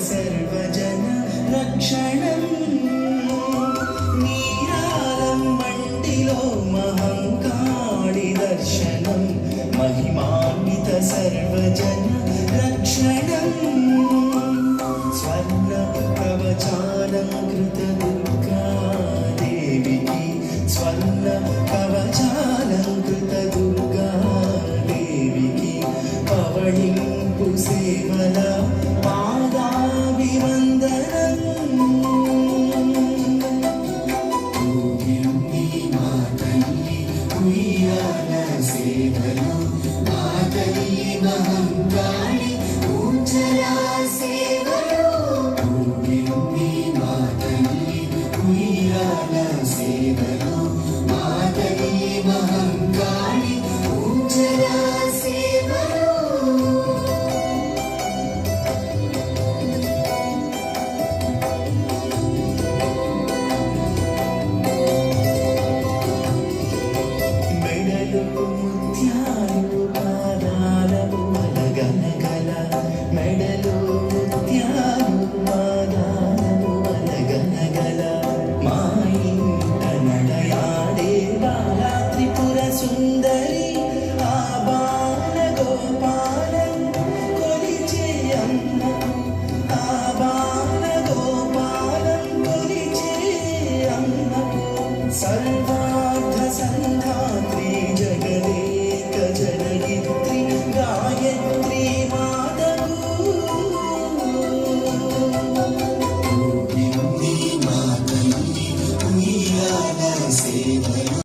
सर्वजन रक्षणं नीरालं मण्डिलो महङ्काळि दर्शनं महिमान्वित सर्वजन रक्षणं स्वर्ण कवचालं कृतदुर्गा देविकी स्वर्ण कवचालं कृतदुर्गा देविकी पवळिंपु सेवल पादाभिवन्दनं ऊगिन्नि मातल्लि उय्याल सेवलो मातल्लि महङ्काळि ऊञ्जला सेवलो ऊगिन्नि मातल्लि उय्याल सेवलो मातल्लि महङ्काळि ऊञ्जला सेवलो ముత్యాలు పాదాలము అలగనగల మెడలో ముత్యాలు పాదాలము అలగనగల మా ఇంట నడయాడే బాలా త్రిపుర సుందరి ఆ బాల గోపాలం కొలిచే అమ్మకు ఆ బాల గోపాలం కొలిచే అమ్మకు సర్వార్థ సంధాత్రి జగదేక జనయిత్రి గాయత్రి మాతకు మాతల్లి ఉయ్యాల సేవలు